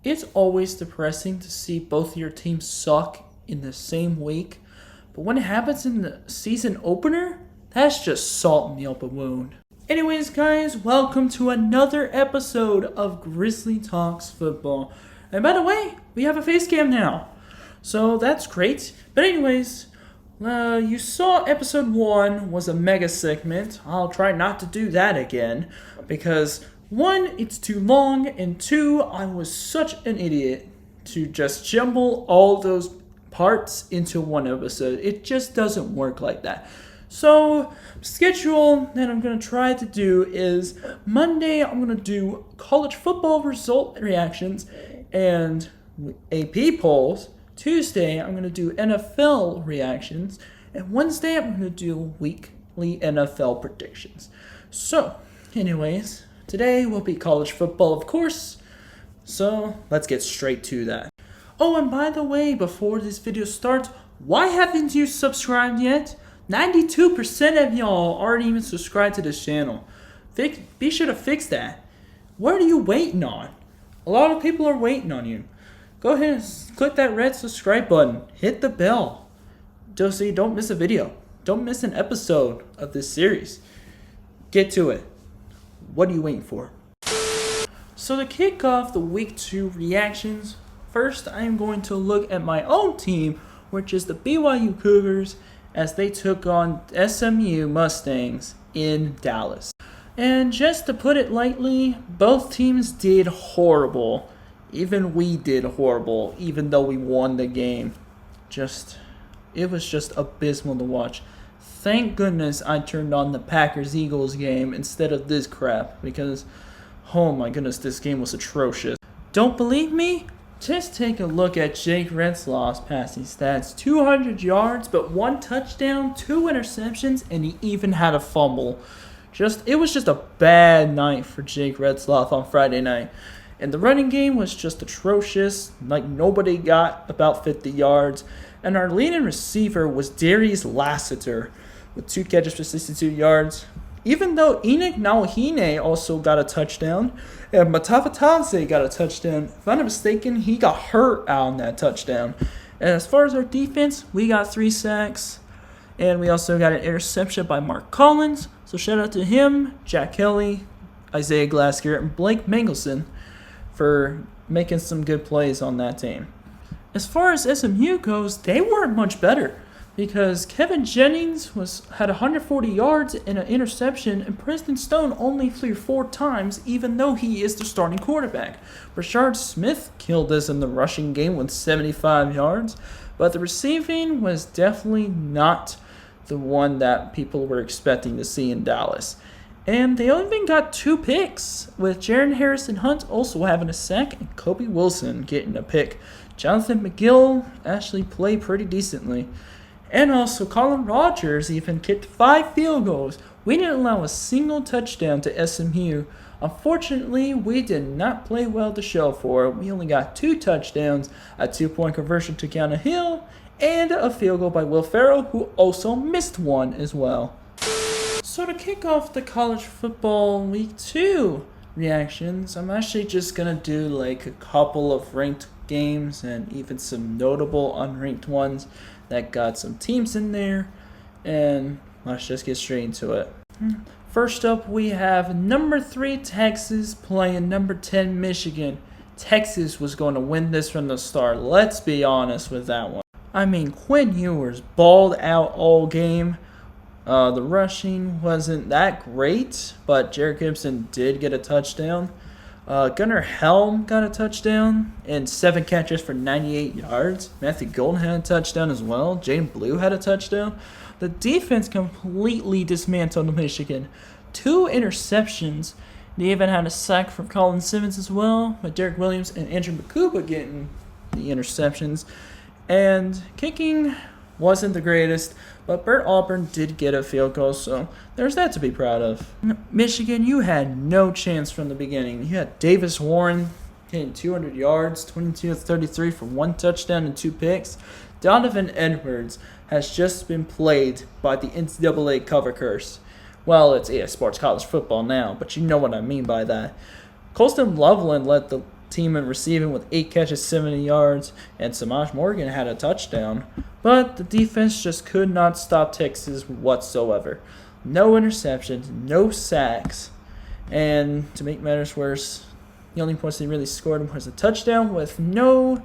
It's always depressing to see both of your teams suck in the same week, but when it happens in the season opener, that's just salt in the open wound. Anyways, guys, welcome to another episode of Grizzly Talks Football. And by the way, we have a face cam now, so that's great. But anyways, you saw episode 1 was a mega segment. I'll try not to do that again because 1, it's too long, and 2, I was such an idiot to just jumble all those parts into one episode. It just doesn't work like that. So, schedule that I'm going to try to do is Monday, I'm going to do college football result reactions and AP polls. Tuesday, I'm going to do NFL reactions. And Wednesday, I'm going to do weekly NFL predictions. So, anyways, today will be college football, of course. So, let's get straight to that. Oh, and by the way, before this video starts, why haven't you subscribed yet? 92% of y'all aren't even subscribed to this channel. Be sure to fix that. What are you waiting on? A lot of people are waiting on you. Go ahead and click that red subscribe button. Hit the bell. Just so you don't miss a video. Don't miss an episode of this series. Get to it. What are you waiting for? So to kick off the week 2 reactions, first I am going to look at my own team, which is the BYU Cougars, as they took on SMU Mustangs in Dallas. And just to put it lightly, both teams did horrible. Even we did horrible, even though we won the game. It was just abysmal to watch. Thank goodness I turned on the Packers-Eagles game instead of this crap, because, oh my goodness, this game was atrocious. Don't believe me? Just take a look at Jake Retzlaff's passing stats. 200 yards, but 1 touchdown, 2 interceptions, and he even had a fumble. It was just a bad night for Jake Retzlaff on Friday night. And the running game was just atrocious. Like, nobody got about 50 yards. And our leading receiver was Darius Lassiter with 2 catches for 62 yards. Even though Enoch Nawahine also got a touchdown, and Matavataze got a touchdown. If I'm not mistaken, he got hurt on that touchdown. And as far as our defense, we got 3 sacks. And we also got an interception by Mark Collins. So shout out to him, Jack Kelly, Isaiah Glasker, and Blake Mangelson for making some good plays on that team. As far as SMU goes, they weren't much better because Kevin Jennings had 140 yards and an interception, and Preston Stone only threw 4 times, even though he is the starting quarterback. Rashard Smith killed us in the rushing game with 75 yards, but the receiving was definitely not the one that people were expecting to see in Dallas. And they even got 2 picks, with Jaron Harrison-Hunt also having a sack and Kobe Wilson getting a pick. Jonathan McGill actually played pretty decently. And also Colin Rogers even kicked 5 field goals. We didn't allow a single touchdown to SMU. Unfortunately, we did not play well to show for it. We only got 2 touchdowns, a 2-point conversion to Keanu Hill, and a field goal by Will Ferrell, who also missed one as well. So to kick off the college football week 2 reactions, I'm actually just going to do like a couple of ranked games and even some notable unranked ones that got some teams in there. And let's just get straight into it. First up, we have number 3 Texas playing number 10 Michigan. Texas was going to win this from the start. Let's be honest with that one. I mean, Quinn Ewers balled out all game. The rushing wasn't that great, but Jared Gibson did get a touchdown. Gunnar Helm got a touchdown and 7 catches for 98 yards. Matthew Golden had a touchdown as well. Jaden Blue had a touchdown. The defense completely dismantled Michigan. 2 interceptions. They even had a sack from Colin Simmons as well, with Derek Williams and Andrew Makuba getting the interceptions. And kicking wasn't the greatest, but Bert Auburn did get a field goal, so there's that to be proud of. Michigan, you had no chance from the beginning. You had Davis Warren getting 200 yards, 22-33 for 1 touchdown and 2 picks. Donovan Edwards has just been played by the NCAA cover curse. Well, it's EA Sports College Football now, but you know what I mean by that. Colston Loveland led the team in receiving with 8 catches, 70 yards, and Samaj Morgan had a touchdown. But the defense just could not stop Texas whatsoever. No interceptions, no sacks. And to make matters worse, the only points they really scored was a touchdown with no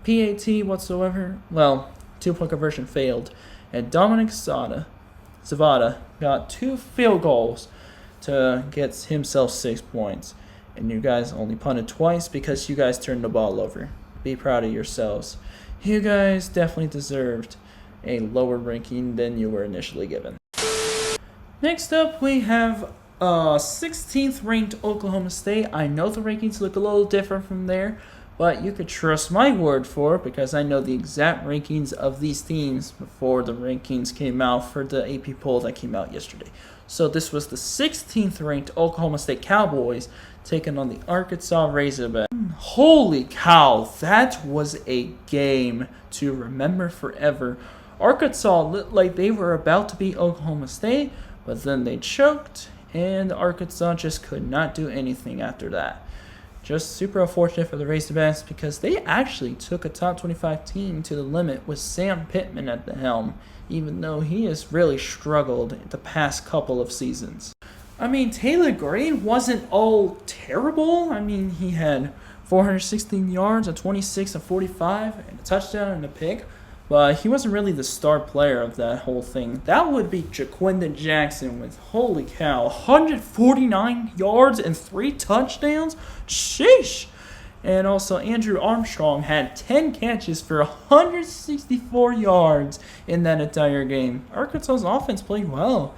PAT whatsoever. Well, 2-point conversion failed. And Dominic Zavada got 2 field goals to get himself 6 points. And you guys only punted twice because you guys turned the ball over. Be proud of yourselves. You guys definitely deserved a lower ranking than you were initially given. Next up, we have 16th ranked Oklahoma State. I know the rankings look a little different from there, but you could trust my word for it because I know the exact rankings of these teams before the rankings came out for the AP poll that came out yesterday. So this was the 16th ranked Oklahoma State Cowboys taking on the Arkansas Razorbacks. Holy cow, that was a game to remember forever. Arkansas looked like they were about to beat Oklahoma State, but then they choked, and Arkansas just could not do anything after that. Just super unfortunate for the Razorbacks because they actually took a top 25 team to the limit with Sam Pittman at the helm, even though he has really struggled the past couple of seasons. I mean, Taylor Green wasn't all terrible. I mean, he had 416 yards, a 26 of 45, and a touchdown and a pick. But he wasn't really the star player of that whole thing. That would be Jaquindon Jackson with, holy cow, 149 yards and 3 touchdowns? Sheesh! And also Andrew Armstrong had 10 catches for 164 yards in that entire game. Arkansas's offense played well.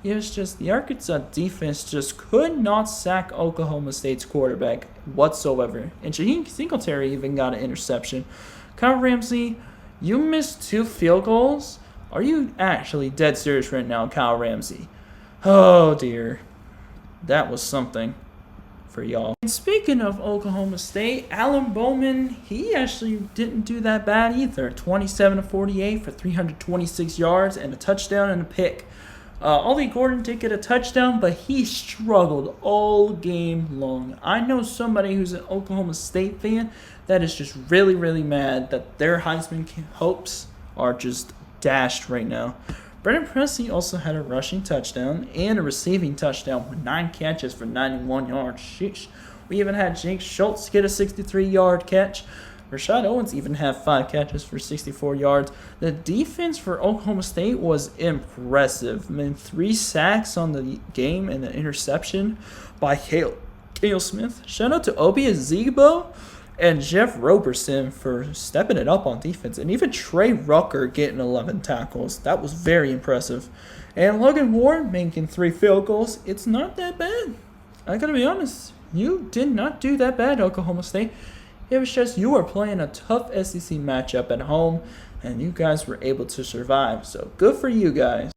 It was just the Arkansas defense just could not sack Oklahoma State's quarterback whatsoever. And Shaheem Singletary even got an interception. Kyle Ramsey, you missed 2 field goals? Are you actually dead serious right now, Kyle Ramsey? Oh dear. That was something for y'all. And speaking of Oklahoma State, Alan Bowman, he actually didn't do that bad either. 27 of 48 for 326 yards and a touchdown and a pick. Ollie Gordon did get a touchdown, but he struggled all game long. I know somebody who's an Oklahoma State fan that is just really, really mad that their Heisman hopes are just dashed right now. Brendan Presley also had a rushing touchdown and a receiving touchdown with 9 catches for 91 yards. Sheesh. We even had Jake Schultz get a 63-yard catch. Rashad Owens even had 5 catches for 64 yards. The defense for Oklahoma State was impressive. I mean, 3 sacks on the game and an interception by Cale Smith. Shout out to Obi Ezigbo and Jeff Roberson for stepping it up on defense. And even Trey Rucker getting 11 tackles. That was very impressive. And Logan Ward making 3 field goals. It's not that bad. I gotta be honest. You did not do that bad, Oklahoma State. It was just you were playing a tough SEC matchup at home, and you guys were able to survive. So good for you guys.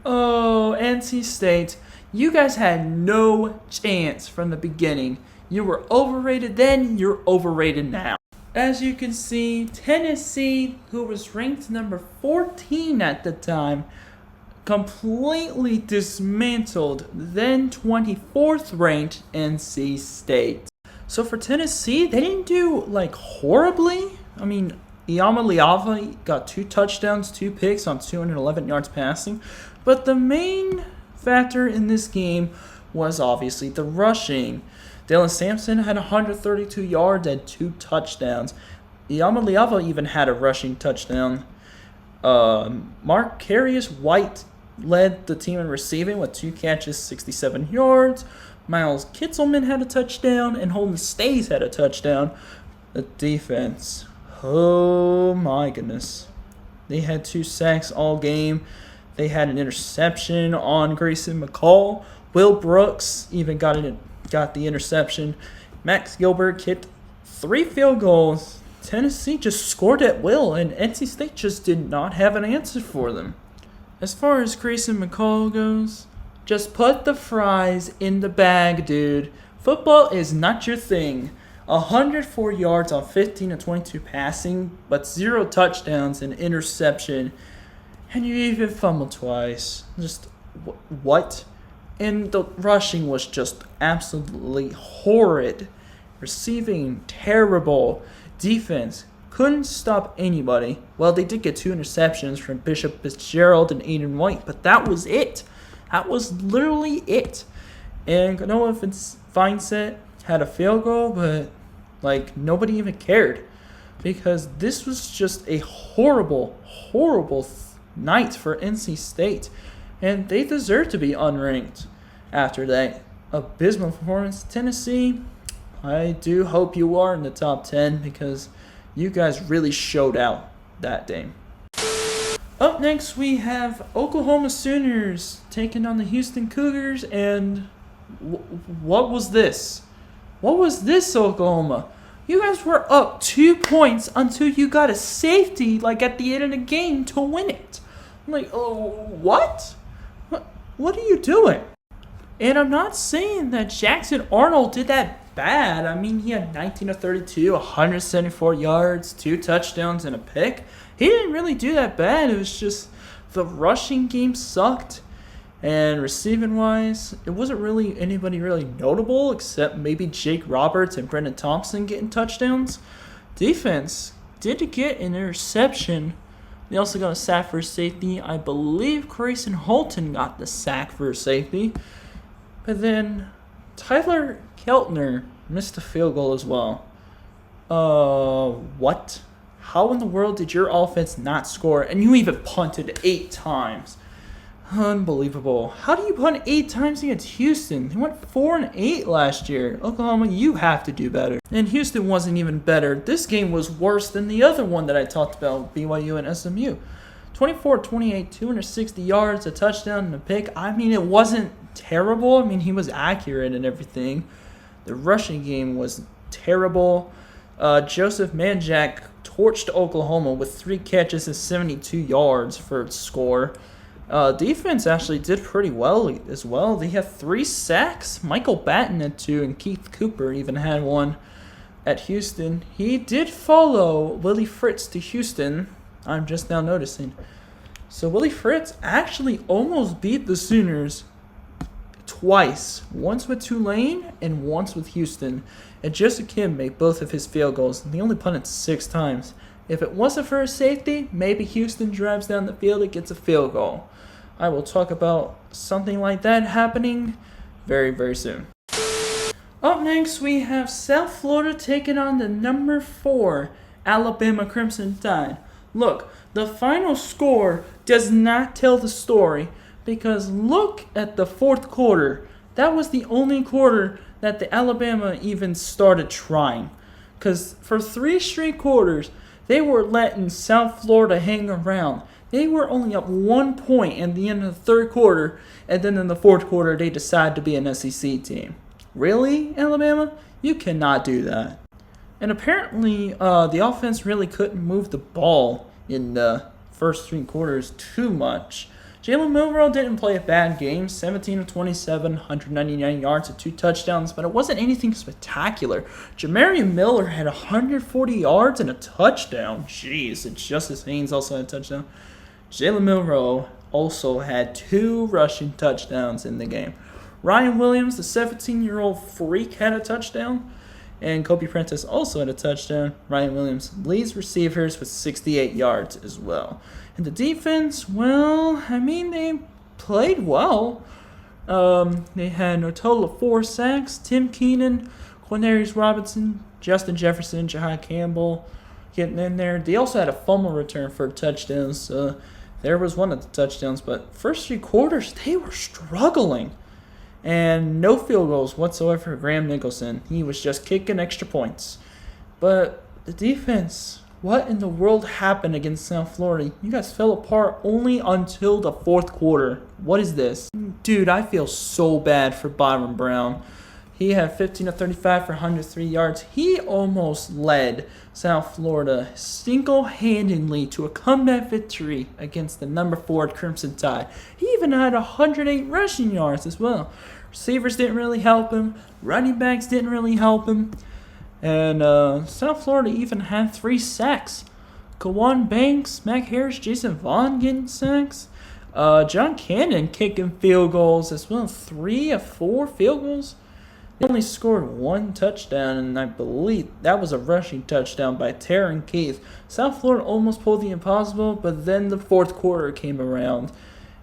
Oh, NC State, you guys had no chance from the beginning. You were overrated then, you're overrated now. As you can see, Tennessee, who was ranked number 14 at the time, completely dismantled then 24th ranked NC State. So for Tennessee, they didn't do like horribly. I mean, Iyama Liava got 2 touchdowns, 2 picks on 211 yards passing. But the main factor in this game was obviously the rushing. Dylan Sampson had 132 yards and 2 touchdowns. Iyama Liava even had a rushing touchdown. Marcarius White led the team in receiving with 2 catches, 67 yards. Miles Kitzelman had a touchdown, and Holden Stays had a touchdown. The defense, oh my goodness. They had 2 sacks all game. They had an interception on Grayson McCall. Will Brooks even got the interception. Max Gilbert hit 3 field goals. Tennessee just scored at will, and NC State just did not have an answer for them. As far as Grayson McCall goes, just put the fries in the bag, dude. Football is not your thing. 104 yards on 15 of 22 passing, but 0 touchdowns and interception. And you even fumbled twice. Just What? And the rushing was just absolutely horrid. Receiving terrible. Defense couldn't stop anybody. Well, they did get 2 interceptions from Bishop Fitzgerald and Aiden White, but that was it. That was literally it. And Noah Vineset had a field goal, but like nobody even cared because this was just a horrible night for NC State, and they deserve to be unranked after that abysmal performance. Tennessee, I do hope you are in the top 10 because you guys really showed out that day. Up next, we have Oklahoma Sooners taking on the Houston Cougars, and what was this? What was this, Oklahoma? You guys were up 2 points until you got a safety, like at the end of the game, to win it. I'm like, oh, what? What are you doing? And I'm not saying that Jackson Arnold did that bad. I mean, he had 19 of 32, 174 yards, 2 touchdowns, and a pick. He didn't really do that bad. It was just the rushing game sucked. And receiving-wise, it wasn't really anybody really notable except maybe Jake Roberts and Brendan Thompson getting touchdowns. Defense did get an interception. They also got a sack for safety. I believe Grayson Holton got the sack for safety. But then Tyler Keltner missed a field goal as well. What? How in the world did your offense not score? And you even punted 8 times. Unbelievable. How do you punt 8 times against Houston? They went 4-8 last year. Oklahoma, you have to do better. And Houston wasn't even better. This game was worse than the other one that I talked about, BYU and SMU. 24-28, 260 yards, a touchdown, and a pick. I mean, it wasn't terrible. I mean, he was accurate and everything. The rushing game was terrible. Joseph Manjack torched Oklahoma with 3 catches and 72 yards for its score. Defense actually did pretty well as well. They had 3 sacks. Michael Batten had 2, and Keith Cooper even had 1 at Houston. He did follow Willie Fritz to Houston. I'm just now noticing. So Willie Fritz actually almost beat the Sooners twice. Once with Tulane and once with Houston. And Joseph Kim made both of his field goals. And he only punted 6 times. If it wasn't for a safety, maybe Houston drives down the field and gets a field goal. I will talk about something like that happening very, very soon. Up next, we have South Florida taking on the number 4 Alabama Crimson Tide. Look, the final score does not tell the story because look at the 4th quarter. That was the only quarter that the Alabama even started trying. Because for 3 straight quarters, they were letting South Florida hang around. They were only up 1 point at the end of the 3rd quarter, and then in the 4th quarter, they decided to be an SEC team. Really, Alabama? You cannot do that. And apparently, the offense really couldn't move the ball in the first 3 quarters too much. Jalen Milroe didn't play a bad game, 17 of 27, 199 yards and 2 touchdowns, but it wasn't anything spectacular. Jamarian Miller had 140 yards and a touchdown. Jeez, and Justice Haynes also had a touchdown. Jalen Milroe also had 2 rushing touchdowns in the game. Ryan Williams, the 17-year-old freak, had a touchdown. And Kobe Prentice also had a touchdown. Ryan Williams leads receivers with 68 yards as well. And the defense, well, I mean, they played well. They had a total of 4 sacks. Tim Keenan, Quinarius Robinson, Justin Jefferson, Jahai Campbell getting in there. They also had a fumble return for touchdowns. There was one of the touchdowns, but first 3 quarters, they were struggling. And no field goals whatsoever for Graham Nicholson. He was just kicking extra points. But the defense, what in the world happened against South Florida? You guys fell apart only until the 4th quarter. What is this? Dude, I feel so bad for Byron Brown. He had 15 of 35 for 103 yards. He almost led South Florida single-handedly to a comeback victory against the number 4 Crimson Tide. He even had 108 rushing yards as well. Receivers didn't really help him. Running backs didn't really help him. And South Florida even had 3 sacks. Kawan Banks, Mac Harris, Jason Vaughn getting sacks. John Cannon kicking field goals as well. 3 of 4 field goals. They only scored 1 touchdown, and I believe that was a rushing touchdown by Taryn Keith. South Florida almost pulled the impossible, but then the fourth quarter came around.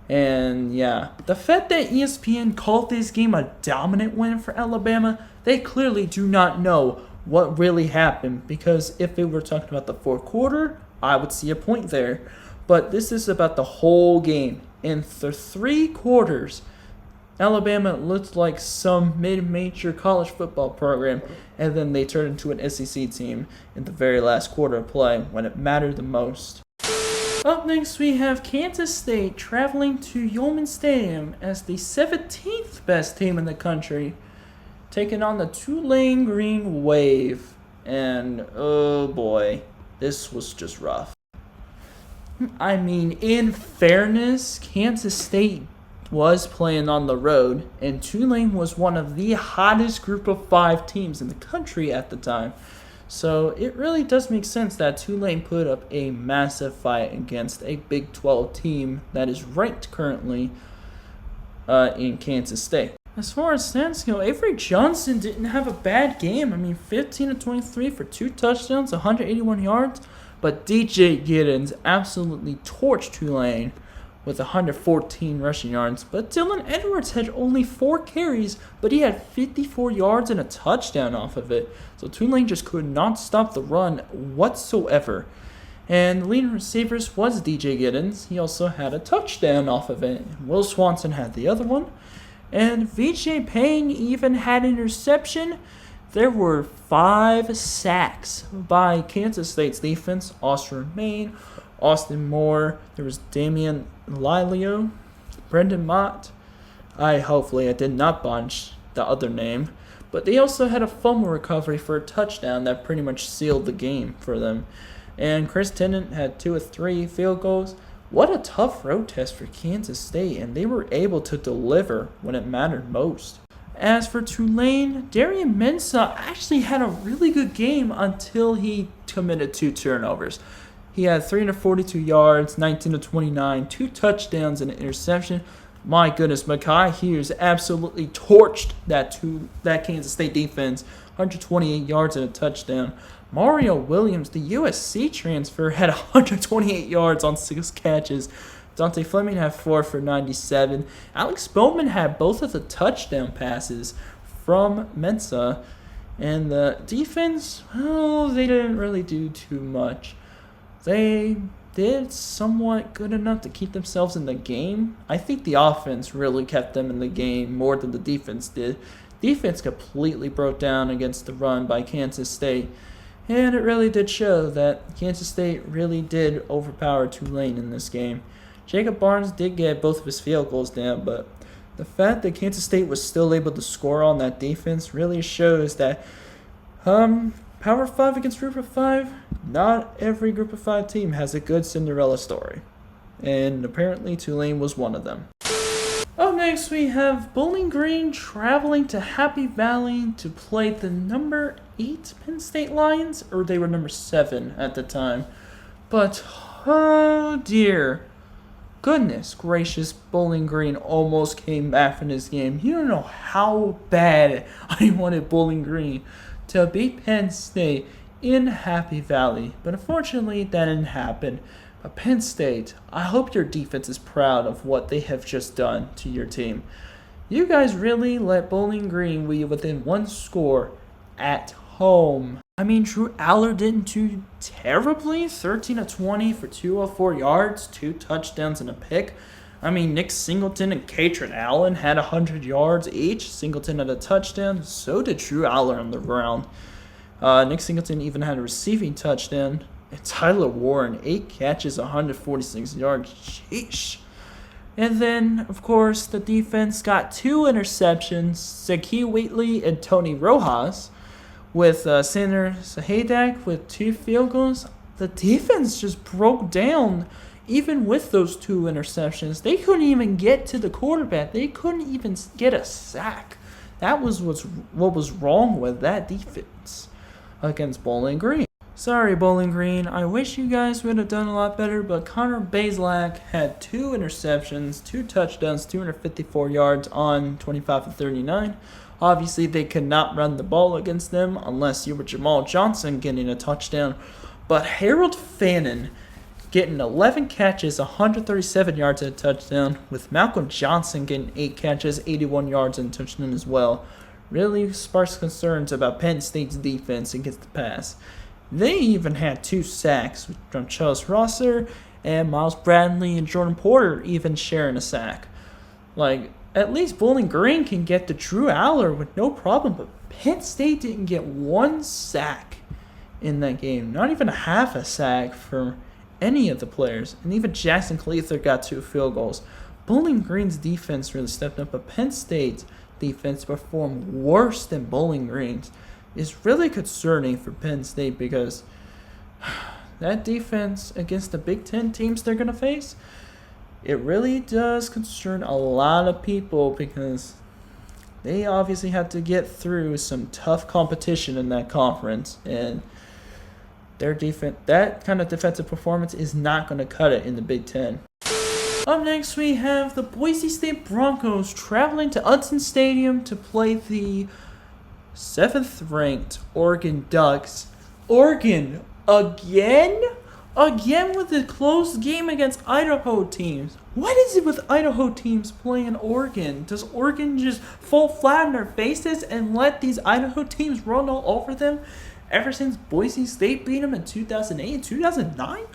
And yeah, the fact that ESPN called this game a dominant win for Alabama, they clearly do not know what really happened, because if they were talking about the fourth quarter, I would see a point there. But this is about the whole game. In the 3 quarters, Alabama looked like some mid-major college football program, and then they turned into an SEC team in the very last quarter of play when it mattered the most. Up next, we have Kansas State traveling to Yeoman Stadium as the 17th best team in the country, taking on the Tulane Green Wave. And oh boy, this was just rough. I mean, in fairness, Kansas State was playing on the road, and Tulane was one of the hottest group of 5 teams in the country at the time. So it really does make sense that Tulane put up a massive fight against a Big 12 team that is ranked currently in Kansas State. As far as stats go, Avery Johnson didn't have a bad game. I mean, 15 of 23 for 2 touchdowns, 181 yards. But DJ Giddens absolutely torched Tulane with 114 rushing yards. But Dylan Edwards had only 4 carries, but he had 54 yards and a touchdown off of it. So Tulane just could not stop the run whatsoever. And the leading receivers was DJ Giddens. He also had a touchdown off of it. Will Swanson had the other one. And VJ Payne even had an interception. There were 5 sacks by Kansas State's defense. Austin Maine, Austin Moore. There was Damian Lilio, Brendan Mott. Hopefully I did not bunch the other name. But they also had a fumble recovery for a touchdown that pretty much sealed the game for them. And Chris Tennant had 2 of 3 field goals. What a tough road test for Kansas State, and they were able to deliver when it mattered most. As for Tulane, Darian Mensah actually had a really good game until he committed 2 turnovers. He had 342 yards, 19 of 29, 2 touchdowns, and an interception. My goodness, Mekhi Hughes absolutely torched that Kansas State defense, 128 yards and a touchdown. Mario Williams, the USC transfer, had 128 yards on 6 catches. Dante Fleming had 4 for 97. Alex Bowman had both of the touchdown passes from Mensah. And the defense, well, they didn't really do too much. They did somewhat good enough to keep themselves in the game. I think the offense really kept them in the game more than the defense did. Defense completely broke down against the run by Kansas State. And it really did show that Kansas State really did overpower Tulane in this game. Jacob Barnes did get both of his field goals down, but the fact that Kansas State was still able to score on that defense really shows that Power 5 against Group of 5, not every Group of 5 team has a good Cinderella story. And apparently Tulane was one of them. Up next, we have Bowling Green traveling to Happy Valley to play the number 8 Penn State Lions, or they were number 7 at the time. But, oh dear, goodness gracious, Bowling Green almost came back in this game. You don't know how bad I wanted Bowling Green to beat Penn State in Happy Valley, but unfortunately that didn't happen. But Penn State, I hope your defense is proud of what they have just done to your team. You guys really let Bowling Green be within 1 score at home. I mean, Drew Aller didn't do terribly. 13 of 20 for 204 yards, 2 touchdowns and a pick. I mean, Nick Singleton and Katrin Allen had 100 yards each. Singleton had a touchdown. So did Drew Aller on the ground. Nick Singleton even had a receiving touchdown. And Tyler Warren, 8 catches, 146 yards. Sheesh. And then, of course, the defense got 2 interceptions. Zaki Wheatley and Tony Rojas, with Sander Sahadak with 2 field goals. The defense just broke down. Even with those 2 interceptions, they couldn't even get to the quarterback. They couldn't even get a sack. That was what was wrong with that defense against Bowling Green. Sorry, Bowling Green. I wish you guys would have done a lot better, but Connor Bazelak had 2 interceptions, 2 touchdowns, 254 yards on 25 of 39. Obviously, they could not run the ball against them unless you were Jamal Johnson getting a touchdown. But Harold Fannin getting 11 catches, 137 yards and a touchdown, with Malcolm Johnson getting 8 catches, 81 yards and a touchdown as well. Really sparks concerns about Penn State's defense against the pass. They even had 2 sacks from Charles Rosser and Miles Bradley and Jordan Porter even sharing a sack. At least Bowling Green can get to Drew Aller with no problem, but Penn State didn't get 1 sack in that game. Not even a half a sack for any of the players. And even Jackson Cleather got 2 field goals. Bowling Green's defense really stepped up, but Penn State's defense performed worse than Bowling Green's. It's really concerning for Penn State because that defense against the Big Ten teams they're going to face, it really does concern a lot of people because they obviously have to get through some tough competition in that conference, and their defense, that kind of defensive performance is not going to cut it in the Big Ten. Up next, we have the Boise State Broncos traveling to Hudson Stadium to play the 7th-ranked Oregon Ducks. Oregon again? Again with a close game against Idaho teams. What is it with Idaho teams playing Oregon? Does Oregon just fall flat on their faces and let these Idaho teams run all over them ever since Boise State beat them in 2008 and 2009?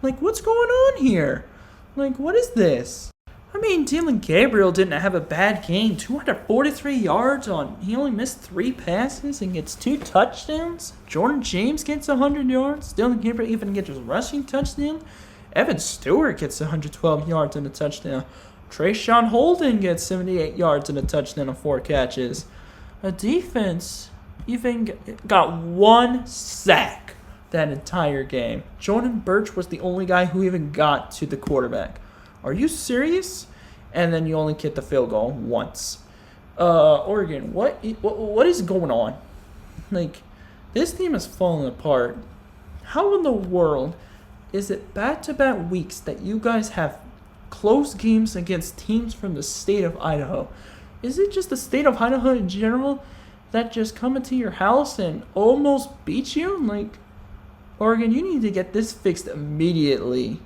What's going on here? What is this? I mean, Dylan Gabriel didn't have a bad game. 243 yards he only missed 3 passes and gets 2 touchdowns. Jordan James gets 100 yards. Dylan Gabriel even gets a rushing touchdown. Evan Stewart gets 112 yards and a touchdown. Trayshawn Holden gets 78 yards and a touchdown on 4 catches. A defense even got 1 sack that entire game. Jordan Birch was the only guy who even got to the quarterback. Are you serious? And then you only get the field goal once. Oregon, what is going on? This team is falling apart. How in the world is it back-to-back weeks that you guys have close games against teams from the state of Idaho? Is it just the state of Idaho in general that just come into your house and almost beat you? Oregon, you need to get this fixed immediately.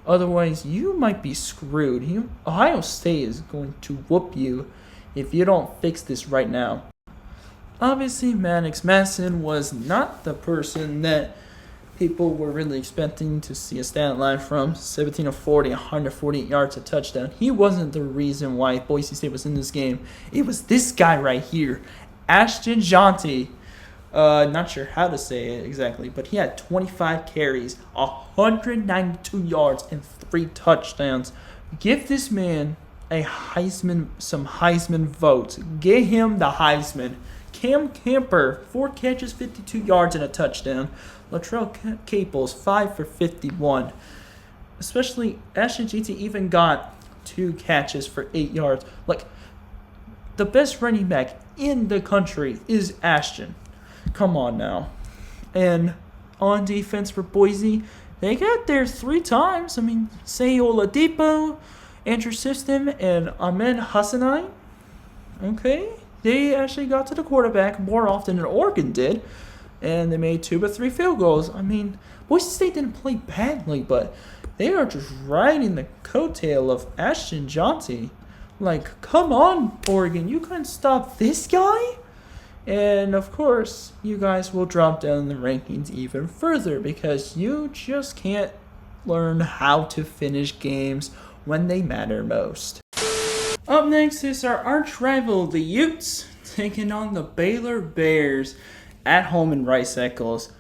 Otherwise, you might be screwed. Ohio State is going to whoop you if you don't fix this right now. Obviously, Maddox Masson was not the person that people were really expecting to see a stat line from. 17 of 40, 148 yards, a touchdown. He wasn't the reason why Boise State was in this game. It was this guy right here, Ashton Jonty. Not sure how to say it exactly, but he had 25 carries, 192 yards, and 3 touchdowns. Give this man some Heisman votes. Get him the Heisman. Cam Camper, 4 catches, 52 yards, and a touchdown. Latrell Caples, 5 for 51. Especially Ashton Jeanty even got 2 catches for 8 yards. The best running back in the country is Ashton. Come on now. And on defense for Boise, they got there 3 times. I mean, Say Oladipo, Andrew System, and Ahmed Hassanai. Okay. They actually got to the quarterback more often than Oregon did. And they made 2 but 3 field goals. I mean, Boise State didn't play badly, but they are just riding the coattail of Ashton Jonty. Come on, Oregon. You couldn't stop this guy? And, of course, you guys will drop down in the rankings even further because you just can't learn how to finish games when they matter most. Up next is our arch rival, the Utes, taking on the Baylor Bears at home in Rice-Eccles.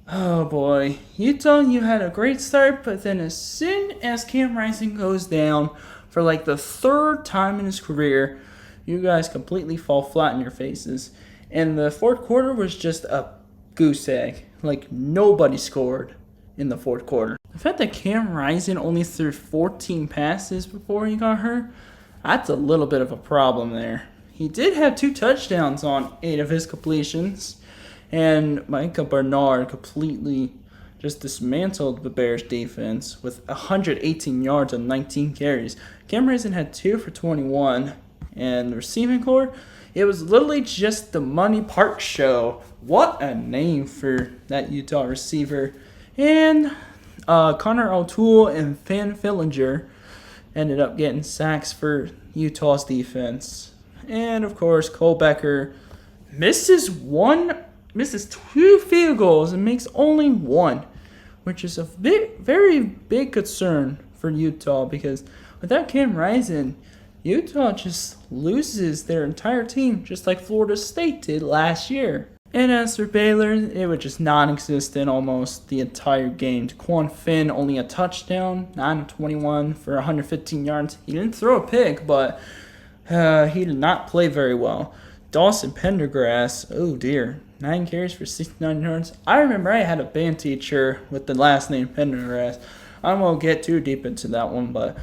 Oh, boy. Utah, you had a great start, but then as soon as Cam Rising goes down for the 3rd time in his career, you guys completely fall flat in your faces. And the 4th quarter was just a goose egg. Nobody scored in the 4th quarter. The fact that Cam Rising only threw 14 passes before he got hurt, that's a little bit of a problem there. He did have 2 touchdowns on 8 of his completions. And Micah Bernard completely just dismantled the Bears defense with 118 yards on 19 carries. Cam Rising had 2 for 21. And the receiving core, it was literally just the Money Park Show. What a name for that Utah receiver. And Connor O'Toole and Van Fillinger ended up getting sacks for Utah's defense. And, of course, Cole Becker misses 2 field goals and makes only 1, which is a very big concern for Utah because without Cam Rising, Utah just loses their entire team just like Florida State did last year. And as for Baylor, it was just non-existent almost the entire game. Daquan Finn, only a touchdown, 9 of 21 for 115 yards. He didn't throw a pick, but he did not play very well. Dawson Pendergrass, oh dear, 9 carries for 69 yards. I remember I had a band teacher with the last name Pendergrass. I won't get too deep into that one, but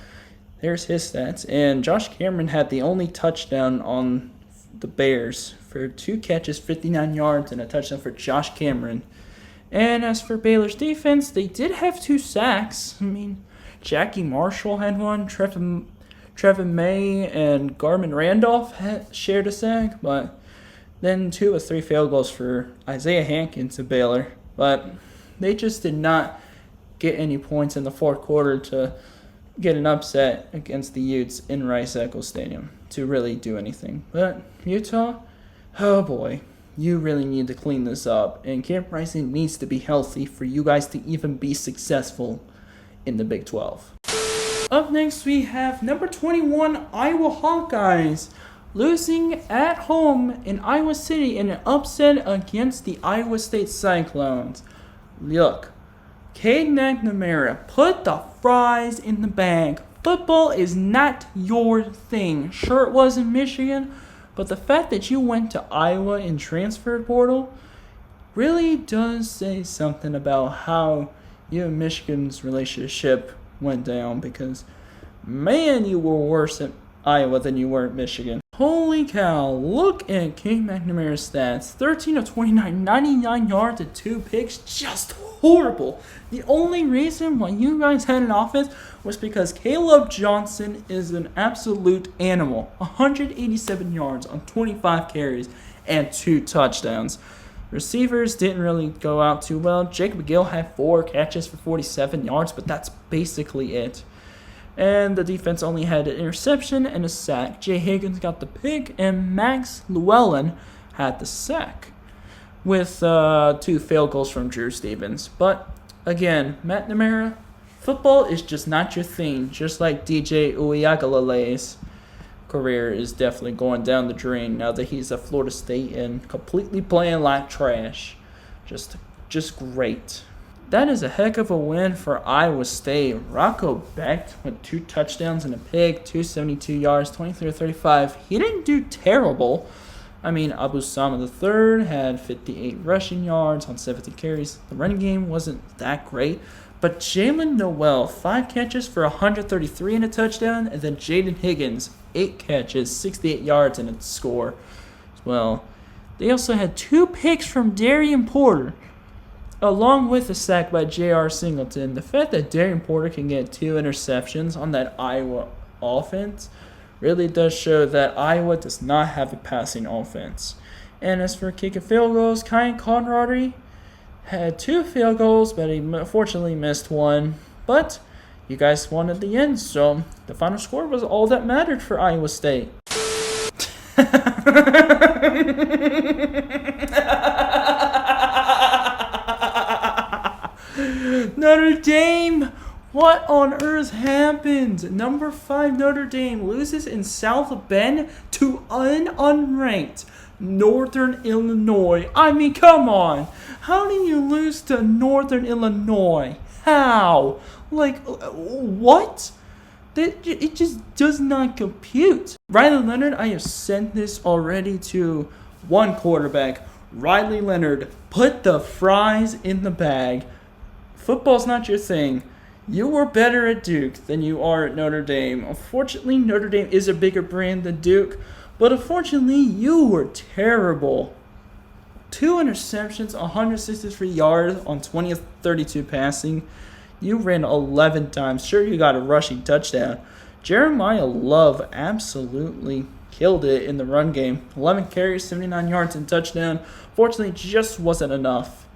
there's his stats. And Josh Cameron had the only touchdown on the Bears for 2 catches, 59 yards, and a touchdown for Josh Cameron. And as for Baylor's defense, they did have 2 sacks. I mean, Jackie Marshall had 1, Trevin May and Garmin Randolph shared a sack, but then 2 of 3 field goals for Isaiah Hankins of Baylor. But they just did not get any points in the fourth quarter to get an upset against the Utes in Rice-Eccles Stadium to really do anything. But Utah, oh boy, you really need to clean this up. And Cam Rising needs to be healthy for you guys to even be successful in the Big 12. Up next, we have number 21, Iowa Hawkeyes, losing at home in Iowa City in an upset against the Iowa State Cyclones. Look, Cade McNamara, put the fries in the bag. Football is not your thing. Sure, it was in Michigan, but the fact that you went to Iowa in transfer portal really does say something about how you and Michigan's relationship went down, because man, you were worse at Iowa than you were at Michigan. Holy cow, look at Cade McNamara's stats. 13 of 29, 99 yards and 2 picks, just horrible. The only reason why you guys had an offense was because Caleb Johnson is an absolute animal. 187 yards on 25 carries and 2 touchdowns. Receivers didn't really go out too well. Jacob Gill had 4 catches for 47 yards, but that's basically it. And the defense only had an interception and a sack. Jay Higgins got the pick, and Max Llewellyn had the sack with 2 field goals from Drew Stevens. But again, McNamara, football is just not your thing. Just like DJ Uiagalelei's career is definitely going down the drain now that he's at Florida State and completely playing like trash. Just great. That is a heck of a win for Iowa State. Rocco Becht with 2 touchdowns and a pick, 272 yards, 23-35. He didn't do terrible. I mean, Abu Sama III had 58 rushing yards on 70 carries. The running game wasn't that great. But Jalen Noel, 5 catches for 133 and a touchdown. And then Jaden Higgins, 8 catches, 68 yards and a score as well. They also had 2 picks from Darian Porter, along with a sack by J.R. Singleton. The fact that Darian Porter can get 2 interceptions on that Iowa offense really does show that Iowa does not have a passing offense. And as for kicking field goals, Kyan Conrady had 2 field goals, but he unfortunately missed 1. But you guys won at the end, so the final score was all that mattered for Iowa State. Notre Dame, what on earth happened? Number 5 Notre Dame loses in South Bend to an unranked Northern Illinois. I mean, come on. How do you lose to Northern Illinois? How? Like, what? It just does not compute. Riley Leonard, I have sent this already to one quarterback. Riley Leonard, put the fries in the bag. Football's not your thing. You were better at Duke than you are at Notre Dame. Unfortunately, Notre Dame is a bigger brand than Duke, but unfortunately, you were terrible. 2 interceptions, 163 yards on 20 of 32 passing. You ran 11 times. Sure, you got a rushing touchdown. Jeremiah Love absolutely killed it in the run game. 11 carries, 79 yards, and touchdown. Fortunately, just wasn't enough.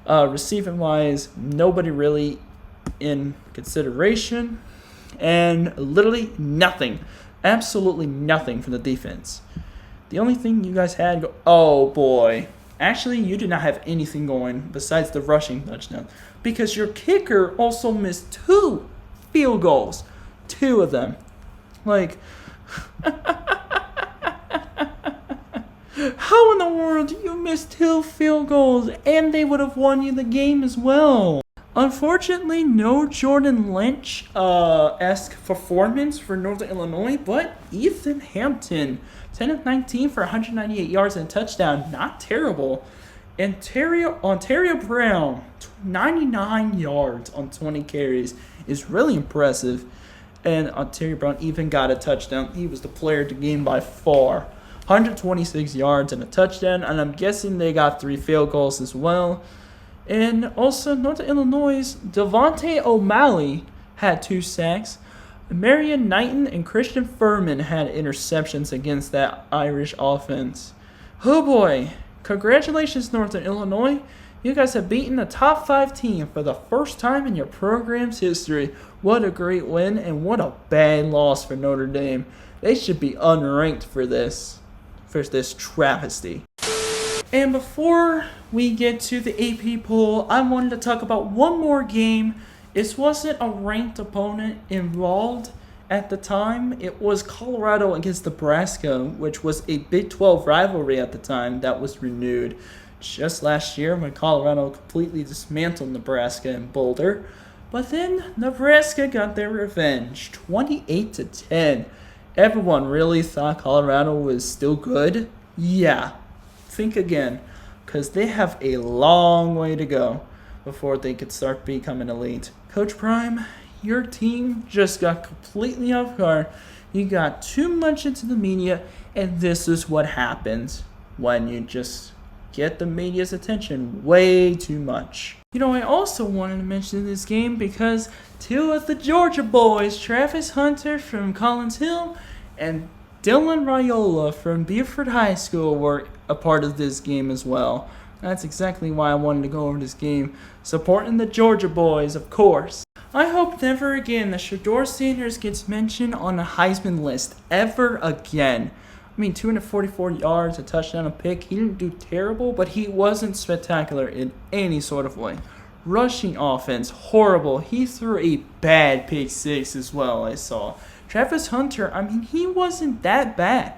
Receiving-wise, nobody really in consideration. And literally nothing. Absolutely nothing from the defense. The only thing you guys had oh boy. Actually, you did not have anything going besides the rushing touchdown. Because your kicker also missed 2 field goals. 2 of them. Like, how in the world do you miss 2 field goals and they would have won you the game as well? Unfortunately, no Jordan Lynch-esque performance for Northern Illinois, but Ethan Hampton, 10 of 19 for 198 yards and a touchdown. Not terrible. Ontario Brown, 99 yards on 20 carries is really impressive. And Ontario Brown even got a touchdown. He was the player of the game by far. 126 yards and a touchdown. And I'm guessing they got 3 field goals as well. And also, Northern Illinois' Devontae O'Malley had 2 sacks. Marion Knighton and Christian Furman had interceptions against that Irish offense. Oh boy. Congratulations, Northern Illinois. You guys have beaten a top 5 team for the first time in your program's history. What a great win and what a bad loss for Notre Dame. They should be unranked for this travesty. And before we get to the AP poll, I wanted to talk about one more game. This wasn't a ranked opponent involved at the time. It was Colorado against Nebraska, which was a Big 12 rivalry at the time that was renewed just last year when Colorado completely dismantled Nebraska in Boulder. But then Nebraska got their revenge, 28-10. Everyone really thought Colorado was still good. Yeah, think again, because they have a long way to go before they could start becoming elite. Coach Prime, your team just got completely off guard. You got too much into the media, and this is what happens when you just get the media's attention way too much. You know, I also wanted to mention this game because 2 of the Georgia boys, Travis Hunter from Collins Hill and Dylan Raiola from Beaufort High School, were a part of this game as well. That's exactly why I wanted to go over this game. Supporting the Georgia boys, of course. I hope never again that Shedeur Sanders gets mentioned on a Heisman list ever again. I mean, 244 yards, a touchdown, a pick. He didn't do terrible, but he wasn't spectacular in any sort of way. Rushing offense, horrible. He threw a bad pick 6 as well, I saw. Travis Hunter, I mean, he wasn't that bad.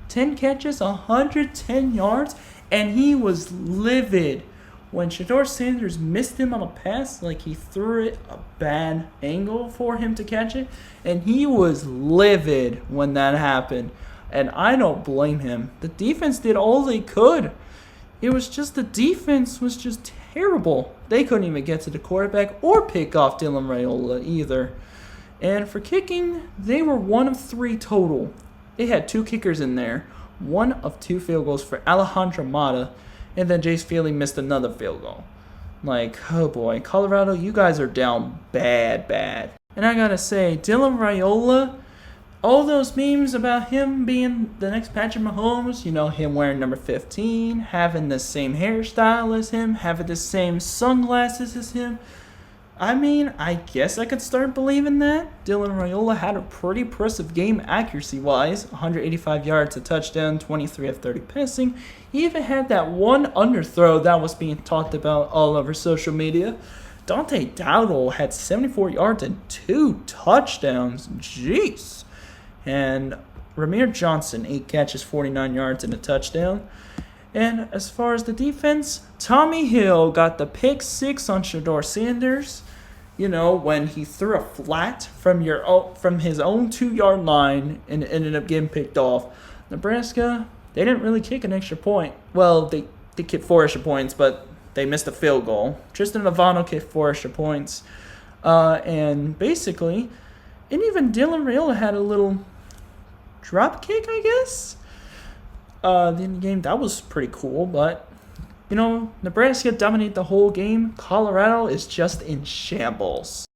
10 catches, 110 yards, and he was livid. When Shedeur Sanders missed him on a pass, like he threw it a bad angle for him to catch it, and he was livid when that happened. And I don't blame him. The defense did all they could. It was just the defense was just terrible. They couldn't even get to the quarterback or pick off Dylan Raiola either. And for kicking, they were 1 of 3 total. They had 2 kickers in there. 1 of 2 field goals for Alejandro Mata. And then Jace Feely missed another field goal. Like, oh boy. Colorado, you guys are down bad. And I gotta say, Dylan Raiola, all those memes about him being the next Patrick Mahomes, you know, him wearing number 15, having the same hairstyle as him, having the same sunglasses as him. I mean, I guess I could start believing that. Dylan Raiola had a pretty impressive game accuracy-wise. 185 yards, a touchdown, 23 of 30 passing. He even had that one underthrow that was being talked about all over social media. Dante Dowdle had 74 yards and 2 touchdowns. Jeez. And Ramir Johnson, 8 catches, 49 yards, and a touchdown. And as far as the defense, Tommy Hill got the pick 6 on Shedeur Sanders. You know, when he threw a flat from his own 2-yard line and ended up getting picked off. Nebraska, they didn't really kick an extra point. Well, they kicked 4 extra points, but they missed a field goal. Tristan Avano kicked 4 extra points. And basically, and even Dylan Raiola had a little drop kick, I guess. In the game, that was pretty cool, but Nebraska dominated the whole game. Colorado is just in shambles.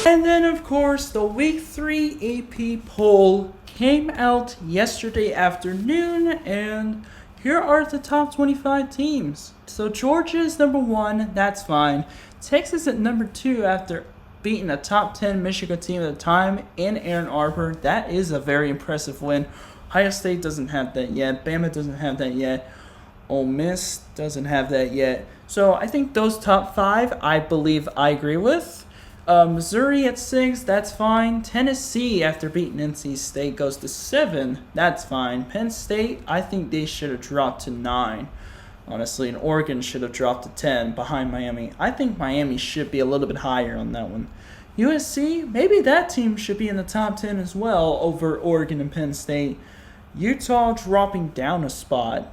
And then, of course, the Week 3 AP poll came out yesterday afternoon, and here are the top 25 teams. So Georgia is number 1, that's fine. Texas at number 2 after beating a top 10 Michigan team at the time in Ann Arbor. That is a very impressive win. Ohio State doesn't have that yet. Bama doesn't have that yet. Ole Miss doesn't have that yet. So I think those top 5, I believe I agree with. Missouri at 6, that's fine. Tennessee, after beating NC State, goes to 7. That's fine. Penn State, I think they should have dropped to 9. Honestly, and Oregon should have dropped to 10 behind Miami. I think Miami should be a little bit higher on that one. USC, maybe that team should be in the top 10 as well over Oregon and Penn State. Utah dropping down a spot.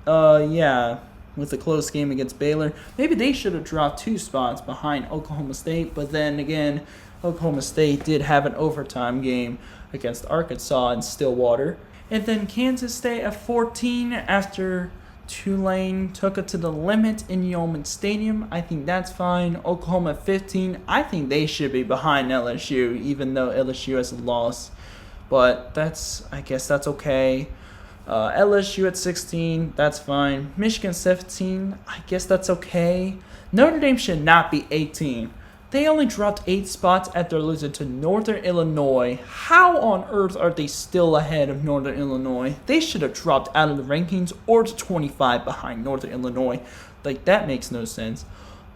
With a close game against Baylor. Maybe they should have dropped 2 spots behind Oklahoma State, but then again, Oklahoma State did have an overtime game against Arkansas in Stillwater. And then Kansas State at 14 after Tulane took it to the limit in Yeoman Stadium. I think that's fine. Oklahoma at 15. I think they should be behind LSU, even though LSU has a loss. But I guess that's okay. LSU at 16, that's fine. Michigan 17, I guess that's okay. Notre Dame should not be 18. They only dropped 8 spots after losing to Northern Illinois. How on earth are they still ahead of Northern Illinois? They should have dropped out of the rankings or to 25 behind Northern Illinois. That makes no sense.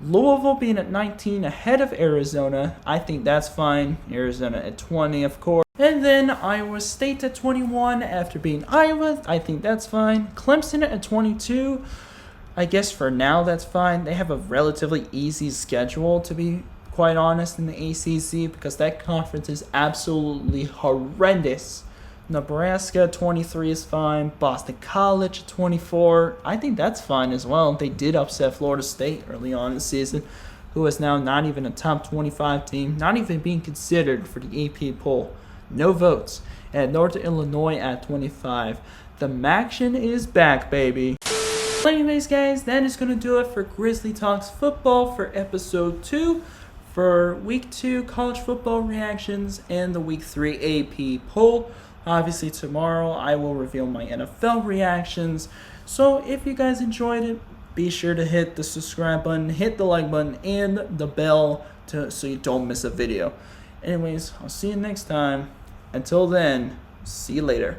Louisville being at 19 ahead of Arizona, I think that's fine. Arizona at 20, of course. And then Iowa State at 21 after beating Iowa, I think that's fine. Clemson at 22, I guess for now that's fine. They have a relatively easy schedule, to be quite honest, in the ACC because that conference is absolutely horrendous. Nebraska at 23 is fine. Boston College at 24. I think that's fine as well. They did upset Florida State early on in the season, who is now not even a top 25 team, not even being considered for the AP poll. No votes. And Northern Illinois at 25. The Maction is back, baby. Anyways, guys, that is going to do it for Grizzly Talks Football for episode 2. For week 2 college football reactions and the week 3 AP poll. Obviously, tomorrow I will reveal my NFL reactions. So if you guys enjoyed it, be sure to hit the subscribe button, hit the like button, and the bell so you don't miss a video. Anyways, I'll see you next time. Until then, see you later.